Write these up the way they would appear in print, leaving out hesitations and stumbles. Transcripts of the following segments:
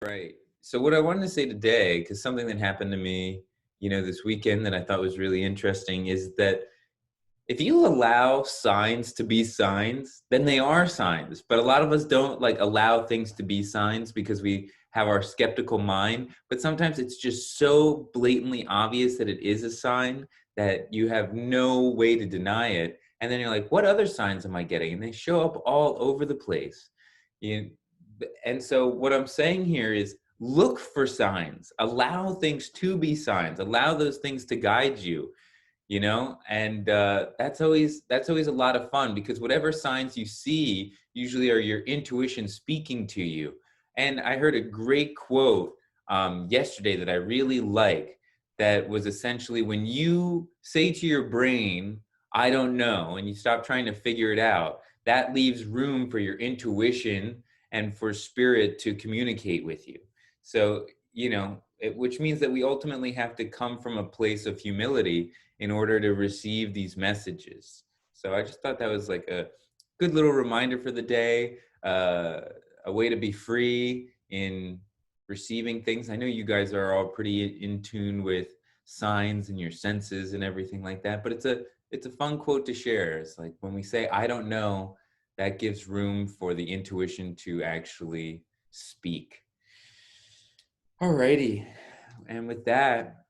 Right. So what I wanted to say today, because something that happened to me, this weekend that I thought was really interesting is that if you allow signs to be signs, then they are signs. But a lot of us don't like allow things to be signs because we have our skeptical mind. But sometimes it's just so blatantly obvious that it is a sign that you have no way to deny it. And then you're like, what other signs am I getting? And they show up all over the place. You, and so what I'm saying here is look for signs, allow things to be signs, allow those things to guide you, and that's always a lot of fun because whatever signs you see usually are your intuition speaking to you. And I heard a great quote yesterday that I really like, that was essentially, when you say to your brain, I don't know, and you stop trying to figure it out, that leaves room for your intuition and for spirit to communicate with you. So which means that we ultimately have to come from a place of humility in order to receive these messages. So I just thought that was like a good little reminder for the day, a way to be free in receiving things. I know you guys are all pretty in tune with signs and your senses and everything like that, but it's a fun quote to share. It's like when we say I don't know, that gives room for the intuition to actually speak. Alrighty. And with that,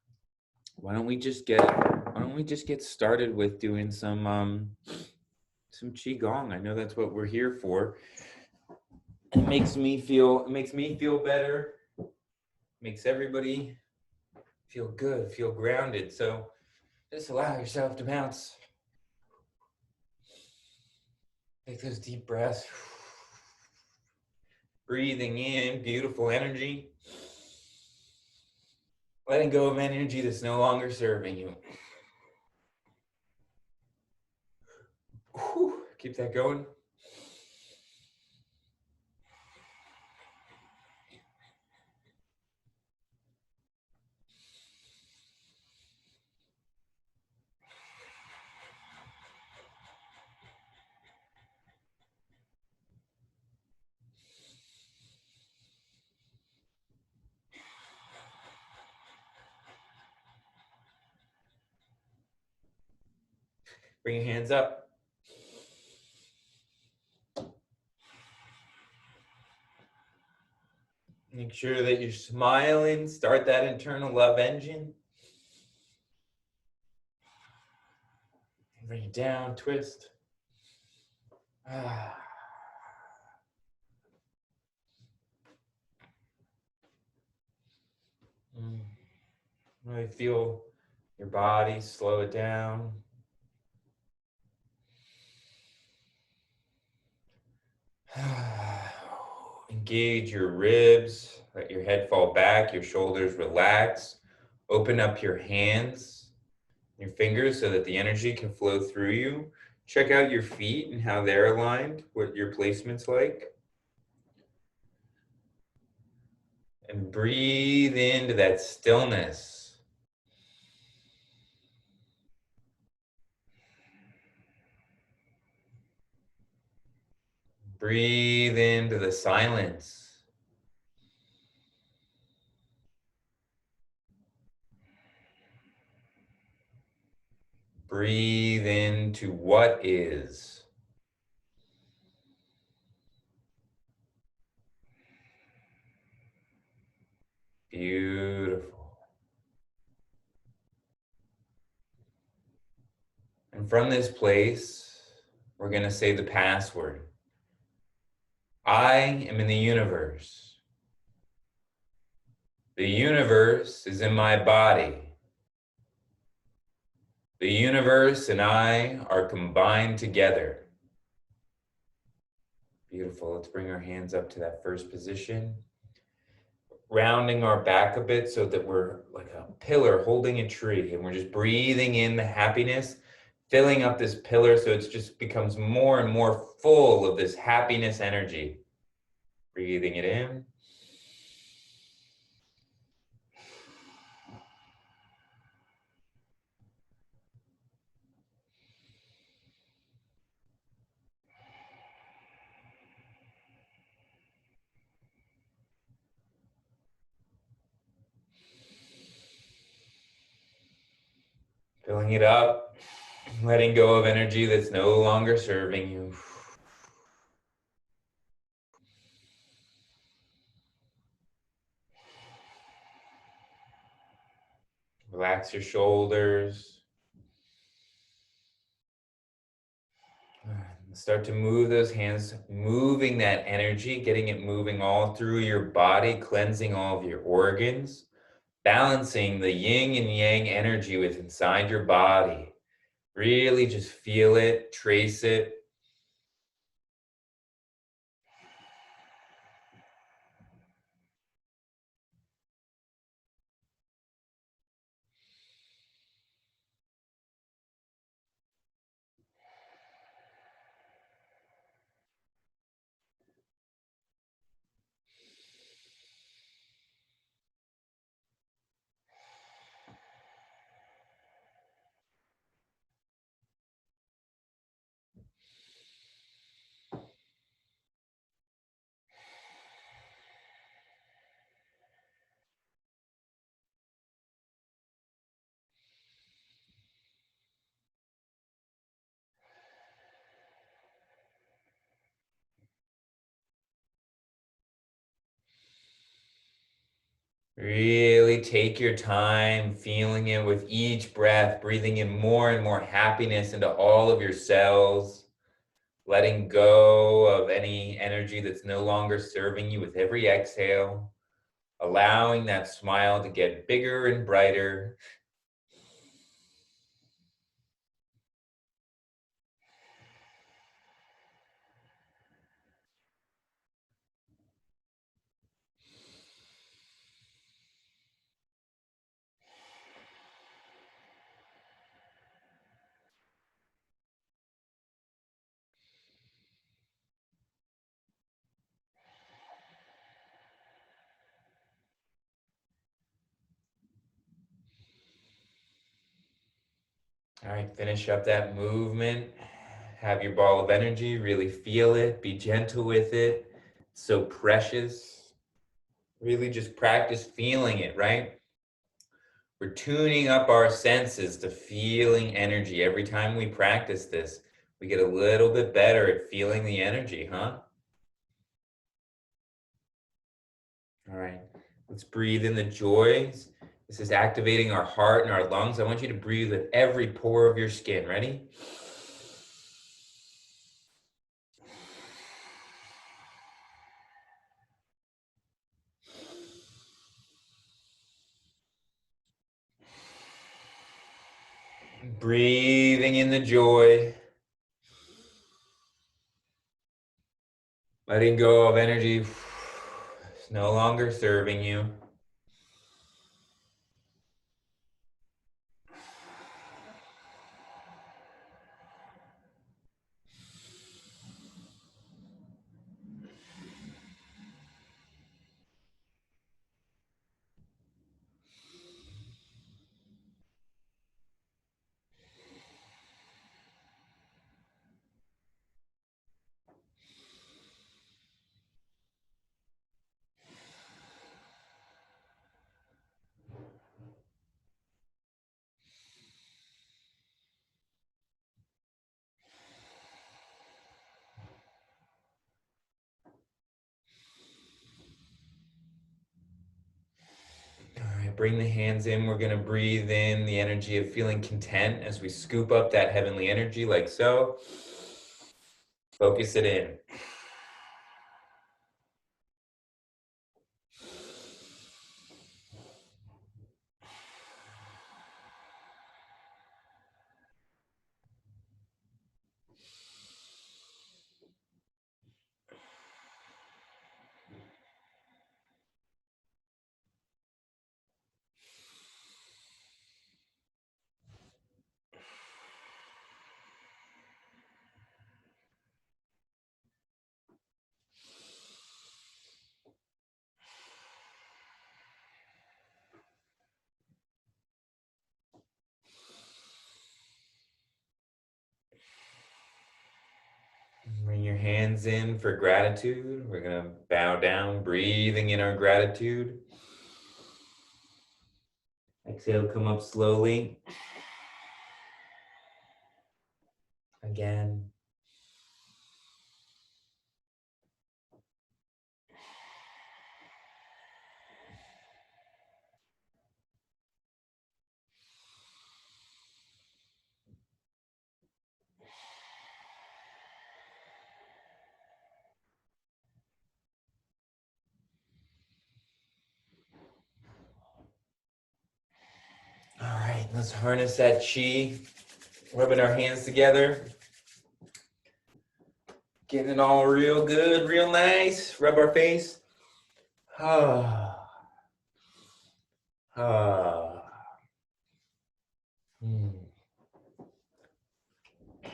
why don't we just get started with doing some qigong. I know that's what we're here for. It makes me feel better. Makes everybody feel good, feel grounded. So just allow yourself to bounce. Take those deep breaths. Breathing in beautiful energy. Letting go of energy that's no longer serving you. Keep that going. Bring your hands up. Make sure that you're smiling. Start that internal love engine. Bring it down, twist. Really feel your body, slow it down. Engage your ribs, let your head fall back, your shoulders relax. Open up your hands, your fingers, so that the energy can flow through you. Check out your feet and how they're aligned, what your placement's like. And breathe into that stillness. Breathe into the silence. Breathe into what is. Beautiful. And from this place, we're going to say the password. I am in the universe. The universe is in my body. The universe and I are combined together. Beautiful. Let's bring our hands up to that first position. Rounding our back a bit so that we're like a pillar holding a tree, and we're just breathing in the happiness, filling up this pillar so it just becomes more and more full of this happiness energy. Breathing it in. Filling it up, letting go of energy that's no longer serving you. Relax your shoulders. Start to move those hands, moving that energy, getting it moving all through your body, cleansing all of your organs, balancing the yin and yang energy with inside your body. Really just feel it, trace it. Really take your time, feeling it with each breath, breathing in more and more happiness into all of your cells, letting go of any energy that's no longer serving you with every exhale, allowing that smile to get bigger and brighter. All right, finish up that movement. Have your ball of energy, really feel it, be gentle with it. It's so precious. Really just practice feeling it, right? We're tuning up our senses to feeling energy. Every time we practice this, we get a little bit better at feeling the energy, huh? All right, let's breathe in the joys. This is activating our heart and our lungs. I want you to breathe with every pore of your skin. Ready? Breathing in the joy. Letting go of energy. It's no longer serving you. All right, bring the hands in. We're going to breathe in the energy of feeling content as we scoop up that heavenly energy like so. Focus it in. Bring your hands in for gratitude. We're going to bow down, breathing in our gratitude. Exhale, come up slowly. Again. All right, let's harness that chi. Rubbing our hands together. Getting it all real good, real nice. Rub our face. Ah. Ah.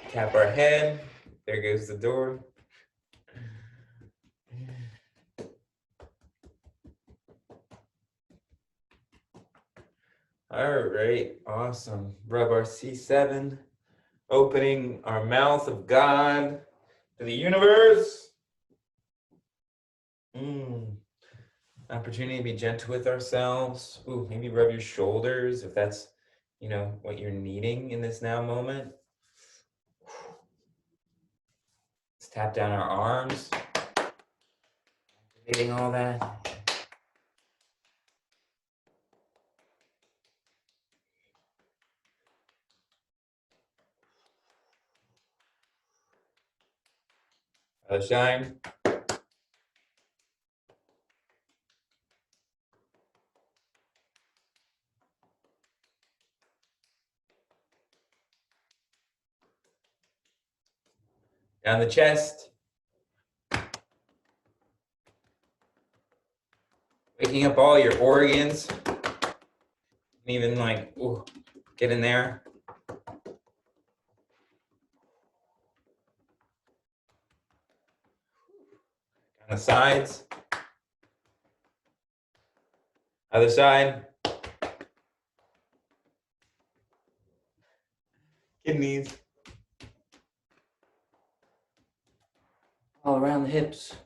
Tap our head. There goes the door. All right, awesome. Rub our C7, opening our mouth of God to the universe. Opportunity to be gentle with ourselves. Ooh, maybe rub your shoulders if that's, what you're needing in this now moment. Let's tap down our arms. Activating all that. Other side. Down the chest. Waking up all your organs. Even get in there. Down the sides. Other side. Kidneys. All around the hips.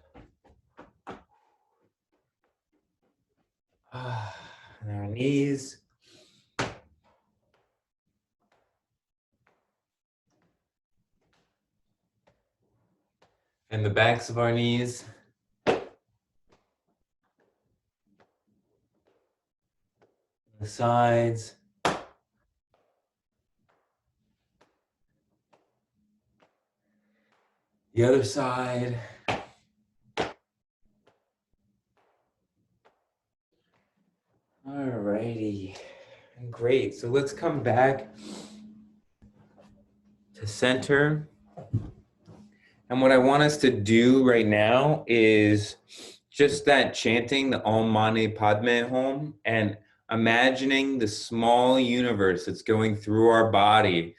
And our knees. And the backs of our knees. The sides. The other side. Alrighty. Great. So let's come back to center. And what I want us to do right now is just that chanting the Om Mani Padme Hum and imagining the small universe that's going through our body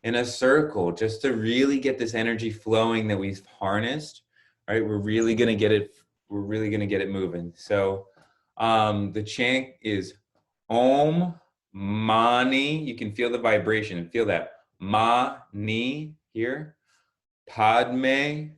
in a circle just to really get this energy flowing that we've harnessed. Right? We're really gonna get it moving. So the chant is Om Mani. You can feel the vibration. Feel that. Mani here. Padme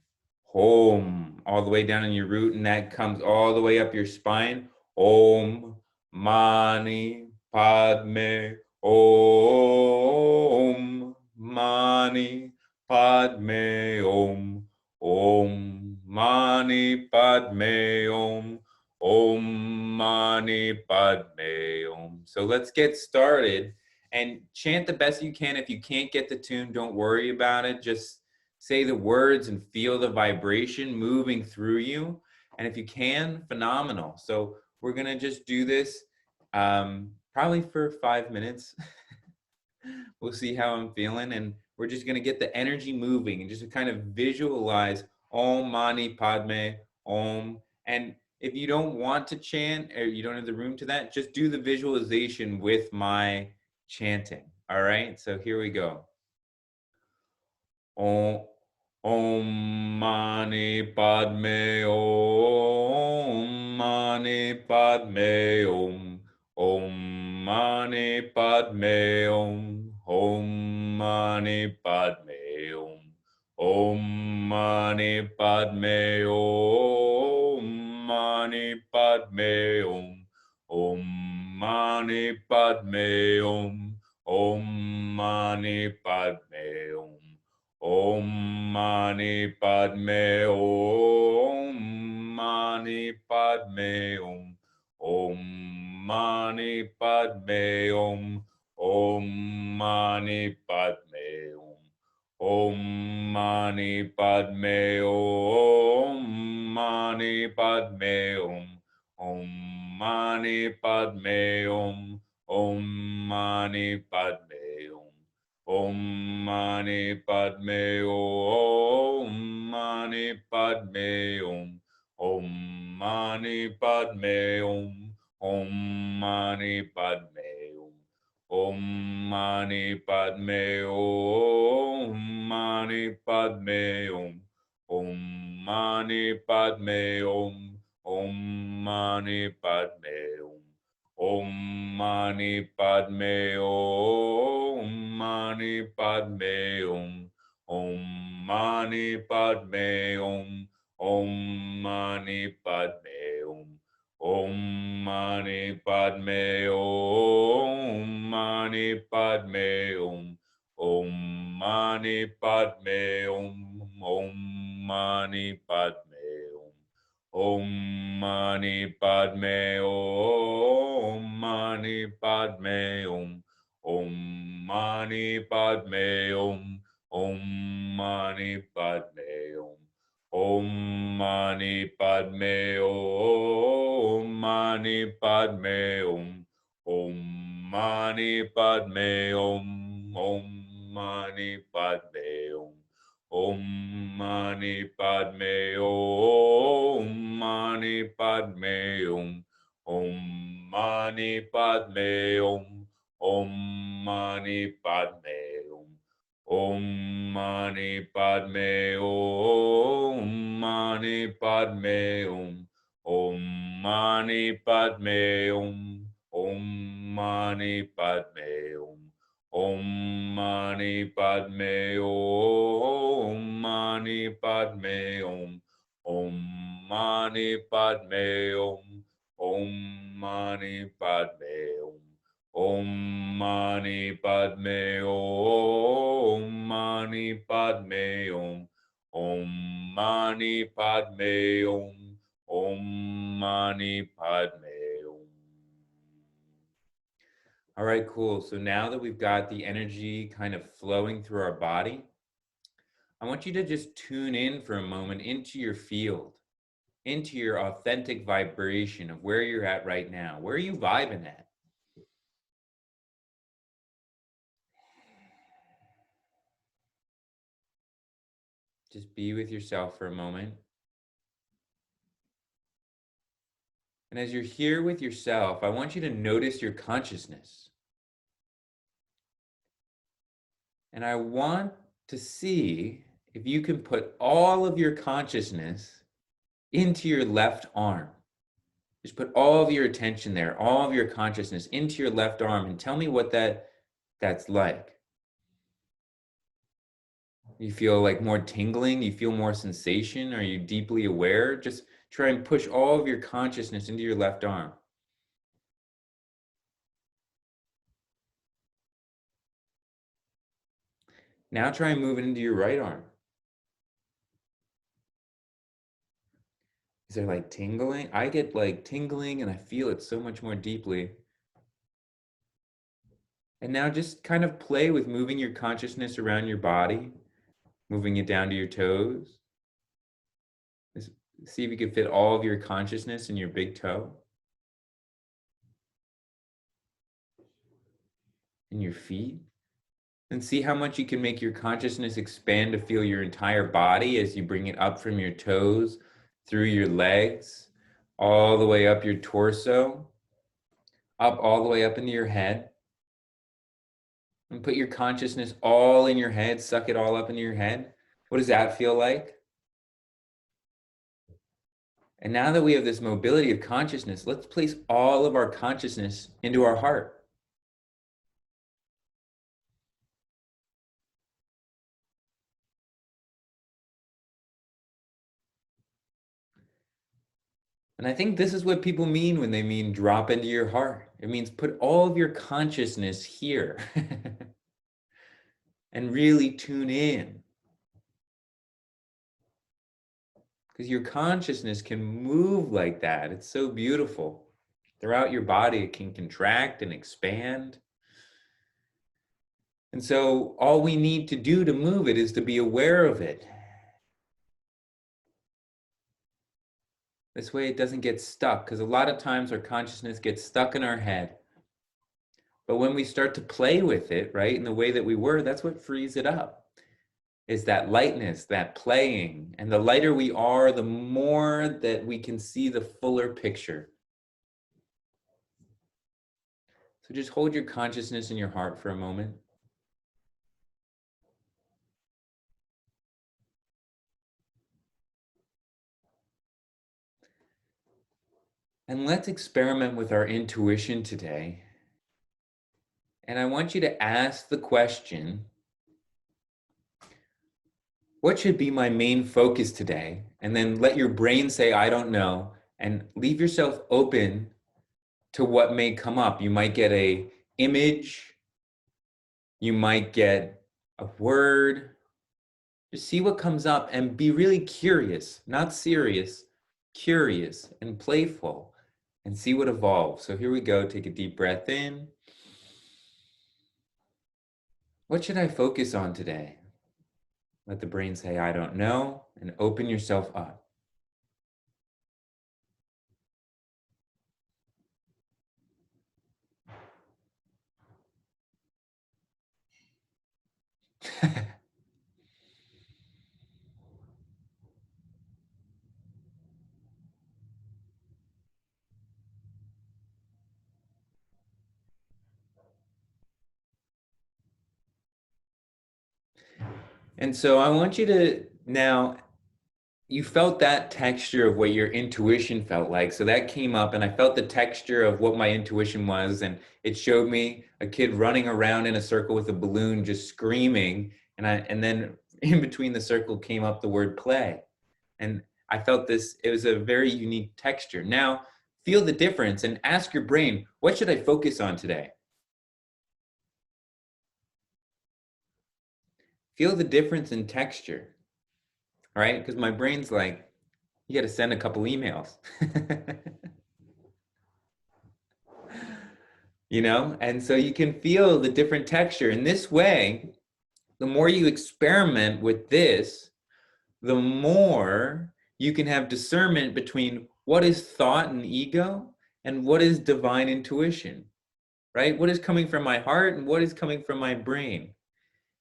Hum. All the way down in your root, and that comes all the way up your spine. Om Mani Padme Om Mani Padme Om. Om Mani Padme Om. Om Mani Padme Om. So let's get started and chant the best you can. If you can't get the tune, don't worry about it. Just say the words and feel the vibration moving through you. And if you can, phenomenal. So we're going to just do this probably for 5 minutes. We'll see how I'm feeling. And we're just going to get the energy moving and just kind of visualize Om Mani Padme Om. And if you don't want to chant or you don't have the room to that, just do the visualization with my chanting. All right, so here we go. Om Mani Padme Om Mani Padme Om. Om Mani Padme Om. Om Mani Padme Om. Om Mani Padme Om. Mani Padme Om. Om Mani Padme Om. Om Mani Padme Om. Mani Padme Om. Mani Padme Om. Om Mani Padme Om. Om Mani Padme Om. Om Mani Padme Om. Mani Padme Om. Om Mani Padme Om. Om Mani Padme Om. Om Mani Padme Om. Mani Padme Om. Om Mani Padme Om. Om Mani Padme Om. Om Mani Padme Om. Mani Padme Om. Om Mani Padme Om. Om Mani Padme Om. Om Mani Padme Om. Mani Padme Om. Om Mani Padme Om. Om Mani Padme Om. Om Mani Padme Om. Mani Padme Om. Om Mani Padme Om. Om Mani Padme Om. Om Mani Padme Om. Mani Padme Om. Om Mani Padme Om. Om Mani Padme Om. Om Mani Padme Om. Mani Padme Om. Om Mani Padme Om. Om Mani Padme Om. Om Mani Padme Om. Mani Padme Om. Om Mani Padme Om. Om Mani Padme Om. Om Mani Padme Om. Mani Padme Om. Om Mani Padme Om. Om Mani Padme Om. Om Mani Padme Om. Mani Padme Om. Om Mani Padme Om. Om Mani Padme Om. Om Mani Padme Om. Mani Padme Om. Om Mani Padme Om. Om Mani Padme Om. All right, cool. So now that we've got the energy kind of flowing through our body, I want you to just tune in for a moment into your field, into your authentic vibration of where you're at right now. Where are you vibing at? Just be with yourself for a moment. And as you're here with yourself, I want you to notice your consciousness. And I want to see if you can put all of your consciousness into your left arm. Just put all of your attention there, all of your consciousness into your left arm, and tell me what that's like. You feel like more tingling? You feel more sensation? Are you deeply aware? Just try and push all of your consciousness into your left arm. Now try and move it into your right arm. Is there like tingling? I get like tingling and I feel it so much more deeply. And now just kind of play with moving your consciousness around your body, moving it down to your toes. Just see if you can fit all of your consciousness in your big toe. In your feet. And see how much you can make your consciousness expand to feel your entire body as you bring it up from your toes, through your legs, all the way up your torso, up all the way up into your head. And put your consciousness all in your head, suck it all up into your head. What does that feel like? And now that we have this mobility of consciousness, let's place all of our consciousness into our heart. And I think this is what people mean when they mean drop into your heart. It means put all of your consciousness here and really tune in. because your consciousness can move like that. It's so beautiful. Throughout your body, it can contract and expand. And so all we need to do to move it is to be aware of it. This way it doesn't get stuck, because a lot of times our consciousness gets stuck in our head. But when we start to play with it, right, in the way that we were, that's what frees it up. Is that lightness, that playing. And the lighter we are, the more that we can see the fuller picture. So just hold your consciousness in your heart for a moment. And let's experiment with our intuition today. And I want you to ask the question, what should be my main focus today? And then let your brain say, I don't know, and leave yourself open to what may come up. You might get an image, you might get a word. Just see what comes up and be really curious, not serious, curious and playful, and see what evolves. So here we go. Take a deep breath in. What should I focus on today? Let the brain say, I don't know, and open yourself up. And so I want you to now, you felt that texture of what your intuition felt like. So that came up, and I felt the texture of what my intuition was. And it showed me a kid running around in a circle with a balloon, just screaming. And then in between the circle came up the word play. And I felt this, it was a very unique texture. Now, feel the difference and ask your brain, what should I focus on today? Feel the difference in texture, right? Because my brain's like, you got to send a couple emails. You know, and so you can feel the different texture. In this way, the more you experiment with this, the more you can have discernment between what is thought and ego and what is divine intuition, right? What is coming from my heart and what is coming from my brain.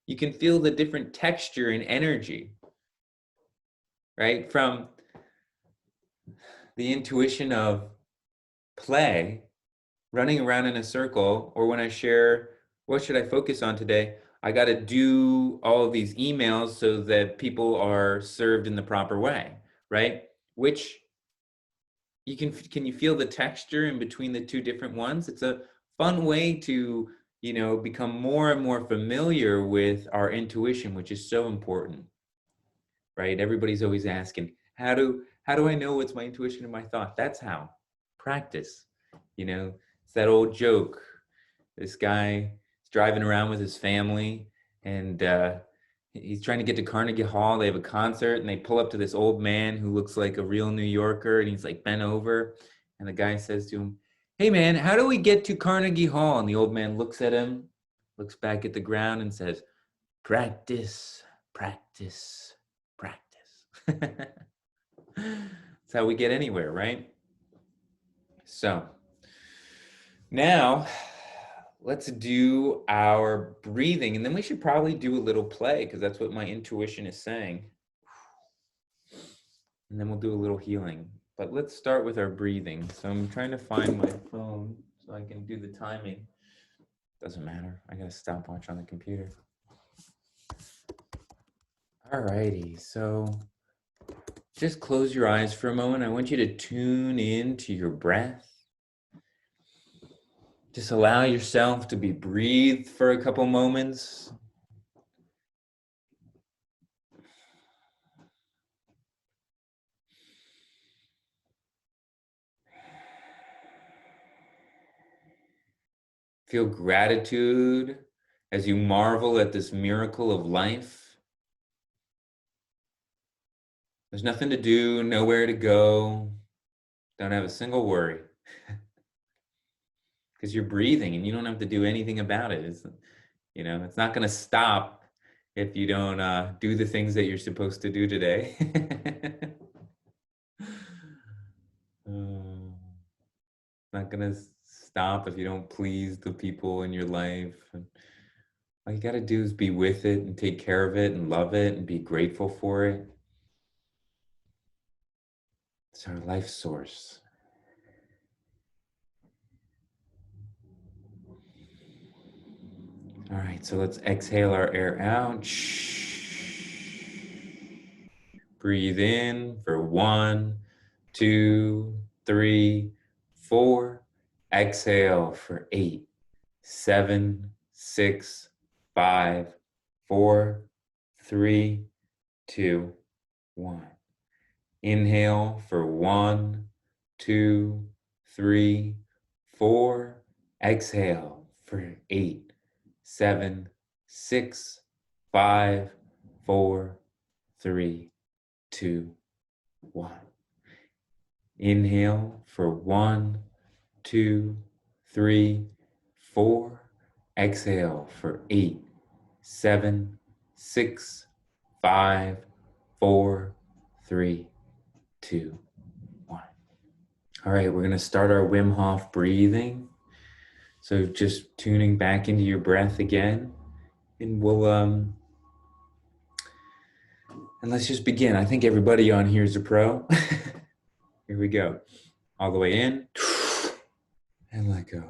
You can feel the different texture and energy, right? From the intuition of play, running around in a circle, or when I share, what should I focus on today? I got to do all of these emails so that people are served in the proper way, right? Which can you feel the texture in between the two different ones? It's a fun way to, you know, become more and more familiar with our intuition, which is so important, right? Everybody's always asking, how do I know what's my intuition and my thought? That's how. Practice. You know, it's that old joke. This guy is driving around with his family, and he's trying to get to Carnegie Hall. They have a concert, and they pull up to this old man who looks like a real New Yorker, and he's like bent over. And the guy says to him, "Hey man, how do we get to Carnegie Hall?" And the old man looks at him, looks back at the ground, and says, "Practice, practice, practice." That's how we get anywhere, right? So now let's do our breathing, and then we should probably do a little play because that's what my intuition is saying. And then we'll do a little healing. But let's start with our breathing. So I'm trying to find my phone so I can do the timing. Doesn't matter. I got a stopwatch on the computer. Alrighty, so just close your eyes for a moment. I want you to tune in to your breath. Just allow yourself to be breathed for a couple moments. Feel gratitude as you marvel at this miracle of life. There's nothing to do, nowhere to go. Don't have a single worry. Because you're breathing and you don't have to do anything about it. It's not going to stop if you don't do the things that you're supposed to do today. Not going to stop if you don't please the people in your life. And all you got to do is be with it and take care of it and love it and be grateful for it. It's our life source. All right, so let's exhale our air out. Breathe in for 1, 2, 3, 4. Exhale for 8, 7, 6, 5, 4, 3, 2, 1. Inhale for 1, 2, 3, 4. Exhale for 8, 7, 6, 5, 4, 3, 2, 1. Inhale for 1, 2, 3, 4. Exhale for 8, 7, 6, 5, 4, 3, 2, 1. All right, we're going to start our Wim Hof breathing. So just tuning back into your breath again. And let's just begin. I think everybody on here is a pro. Here we go. All the way in and let go.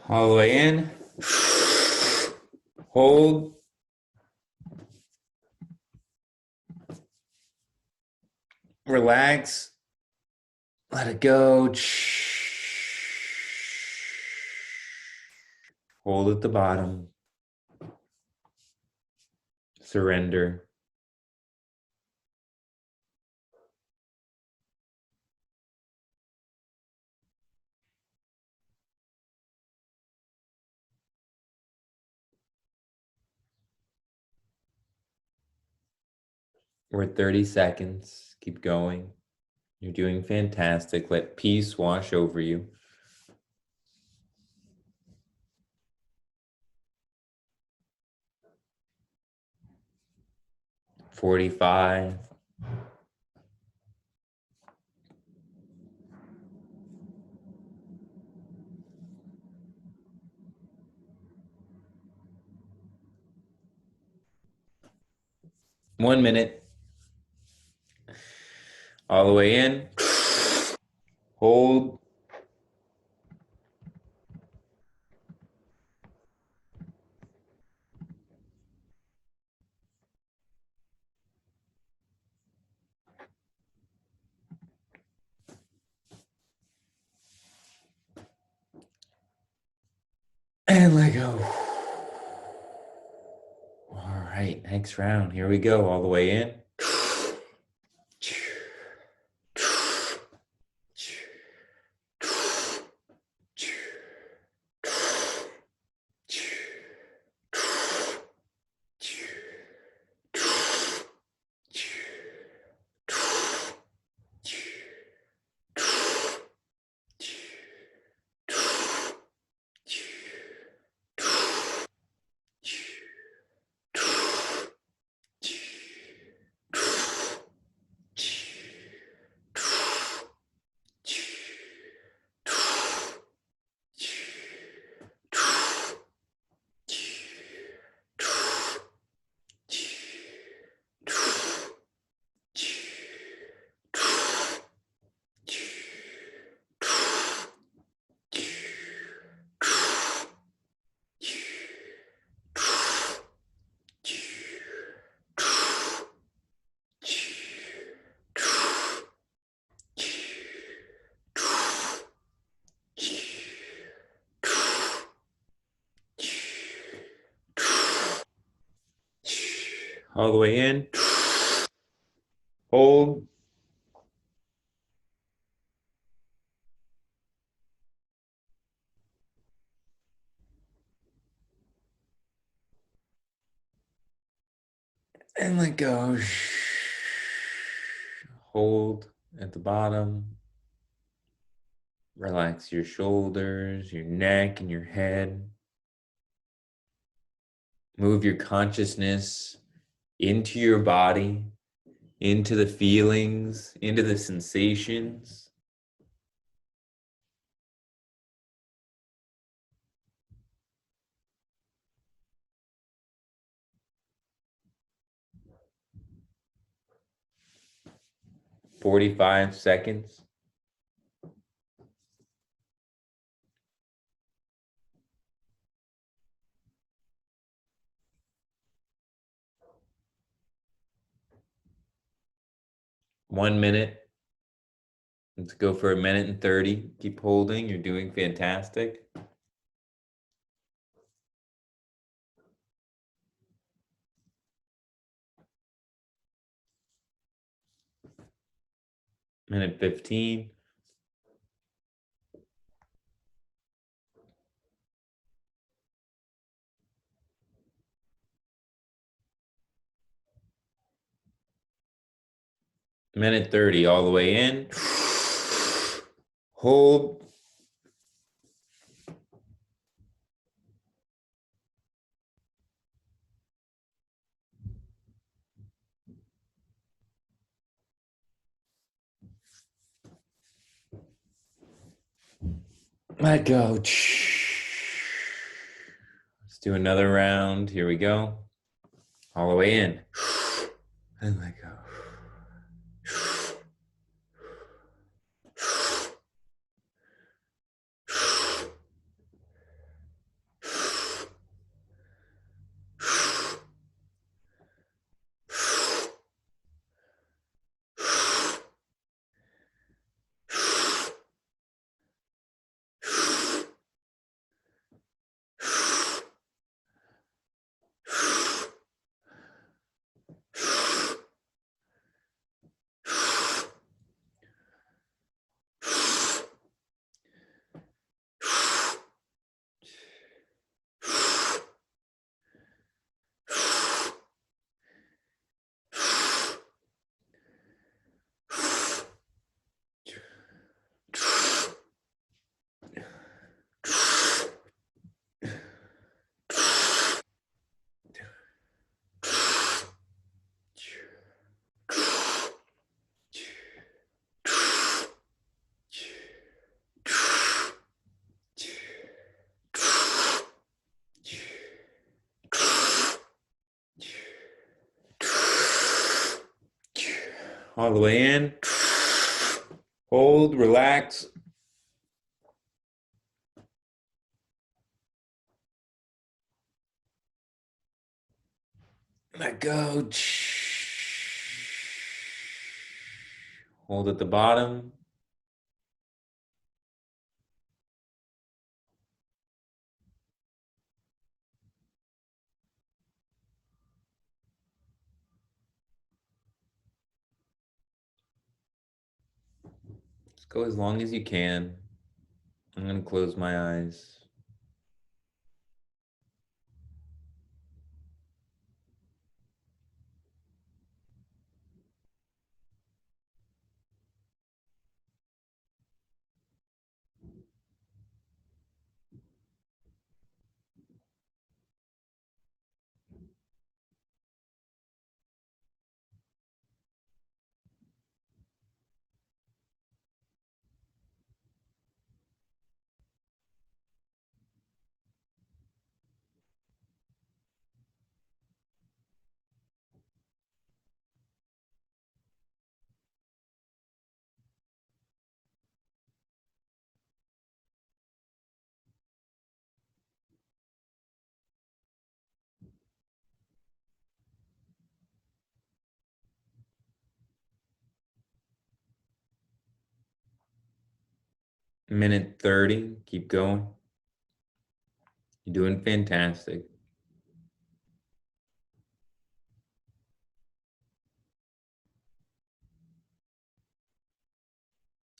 All the way in. Hold. Relax. Let it go. Hold at the bottom. Surrender. We're at 30 seconds. Keep going. You're doing fantastic. Let peace wash over you. 45. 1 minute. All the way in. Hold. And let go. All right, next round. Here we go. All the way in. All the way in. Hold. And let go. Hold at the bottom. Relax your shoulders, your neck, and your head. Move your consciousness into your body, into the feelings, into the sensations. "45 seconds." "1 minute." Let's go for 1:30. Keep holding. You're doing fantastic. Minute 15. Minute 30 all the way in. Hold. Let go. Let's do another round. Here we go. All the way in. And let go. All the way in. Hold, relax. Let go. Hold at the bottom. Just go as long as you can. I'm going to close my eyes. Minute 30. Keep going. You're doing fantastic.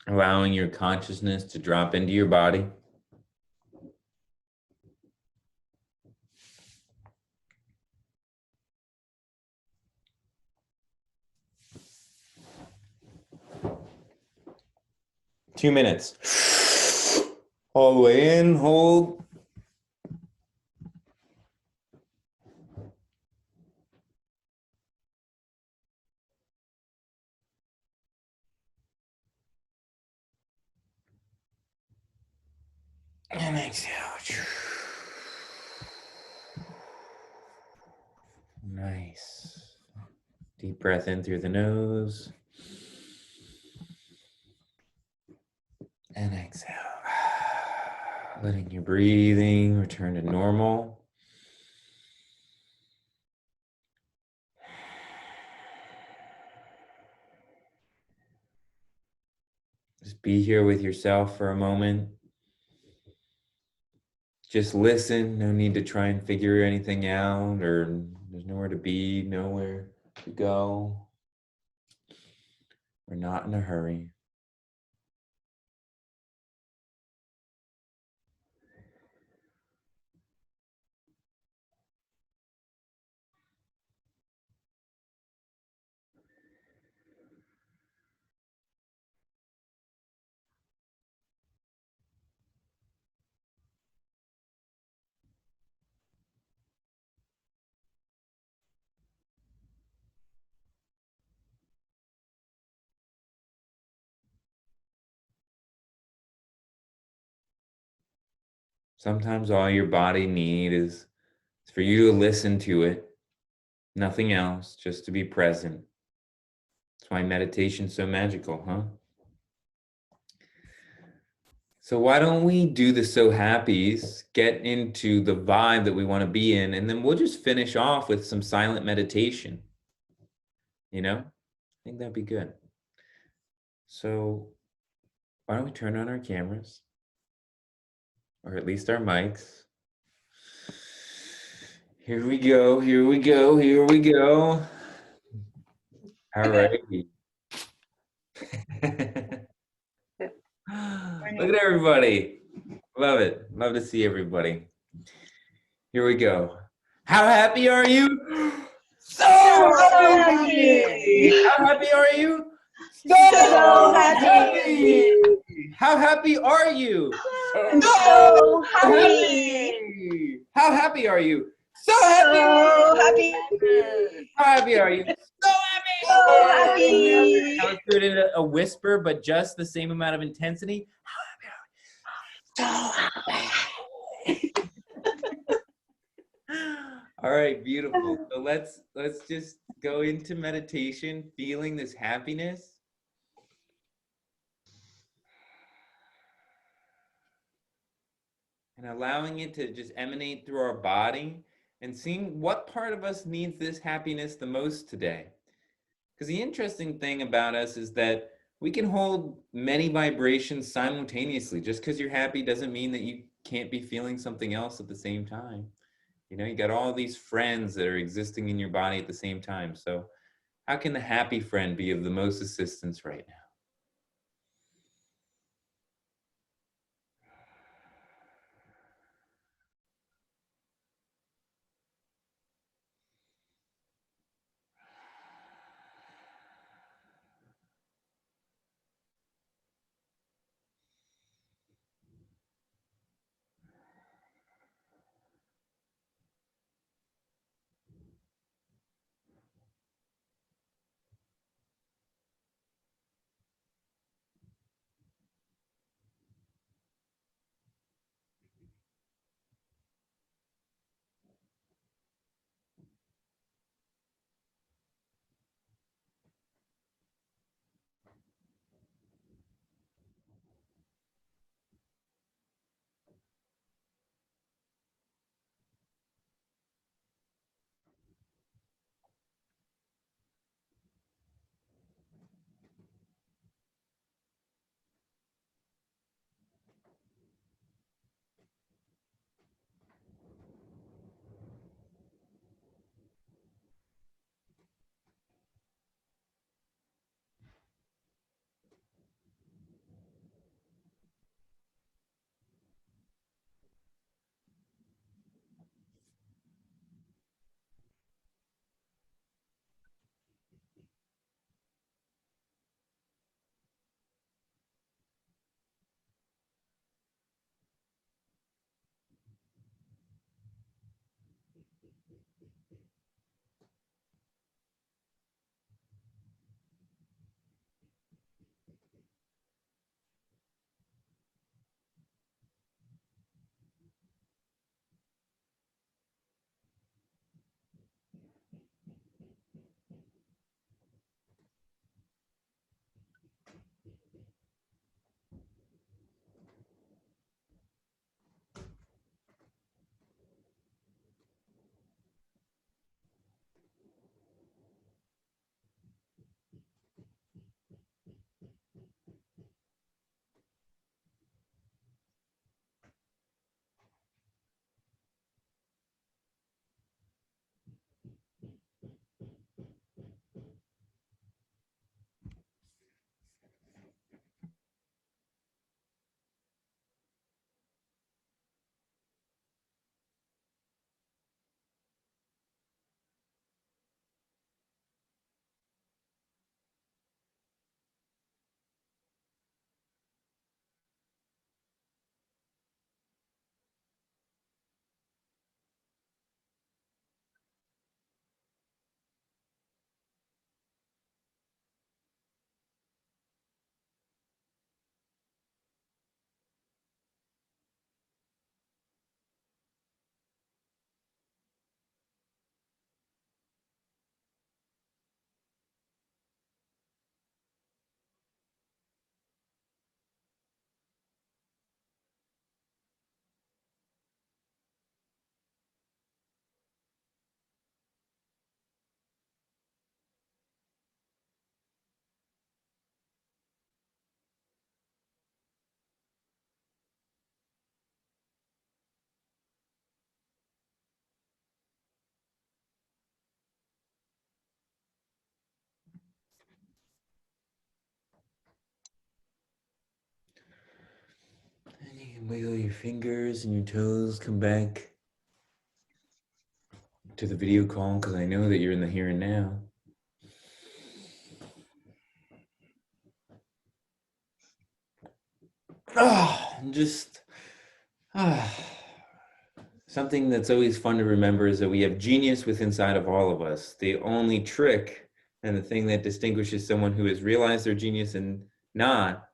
allowing your consciousness to drop into your body. Two minutes. All the way in, hold. And exhale. Nice. Deep breath in through the nose. And exhale. Letting your breathing return to normal. Just be here with yourself for a moment. Just listen. No need to try and figure anything out, or there's nowhere to be, nowhere to go. We're not in a hurry. Sometimes all your body needs is for you to listen to it. Nothing else, just to be present. That's why meditation's so magical, huh? So why don't we do the so happies, get into the vibe that we want to be in, and then we'll just finish off with some silent meditation. I think that'd be good. So why don't we turn on our cameras, or at least our mics. Here we go, here we go, here we go. All right. Look at everybody. Love it. Love to see everybody. Here we go. How happy are you? So happy! How happy are you? So happy! How happy are you? So happy! How happy are you? So happy! So happy! How happy are you? So happy! So happy! Now let's do it in a whisper, but just the same amount of intensity. So happy! All right, beautiful. So let's just go into meditation, feeling this happiness. And allowing it to just emanate through our body and seeing what part of us needs this happiness the most today. Because the interesting thing about us is that we can hold many vibrations simultaneously. Just because you're happy doesn't mean that you can't be feeling something else at the same time. You got all these friends that are existing in your body at the same time. So how can the happy friend be of the most assistance right now? And you can wiggle your fingers and your toes, come back to the video call because I know that you're in the here and now. Something that's always fun to remember is that we have genius within inside of all of us. The only trick and the thing that distinguishes someone who has realized their genius and not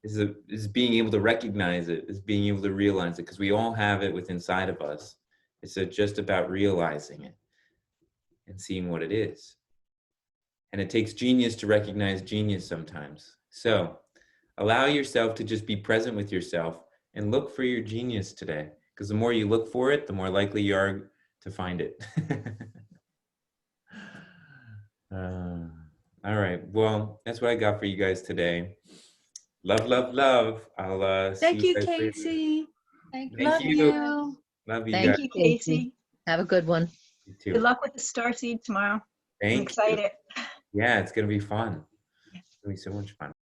is being able to recognize it, is being able to realize it, because we all have it within inside of us. It's just about realizing it and seeing what it is. And it takes genius to recognize genius sometimes. So allow yourself to just be present with yourself and look for your genius today. Because the more you look for it, the more likely you are to find it. All right. Well, that's what I got for you guys today. Love, love, love. I'll see Thank you, guys later. Casey. Thank Love you. you. Love you Thank guys. you, Casey. Have a good one. You too. Good luck with the starseed tomorrow. I'm Thank you. excited. Yeah, it's going to be fun. It's going to be so much fun.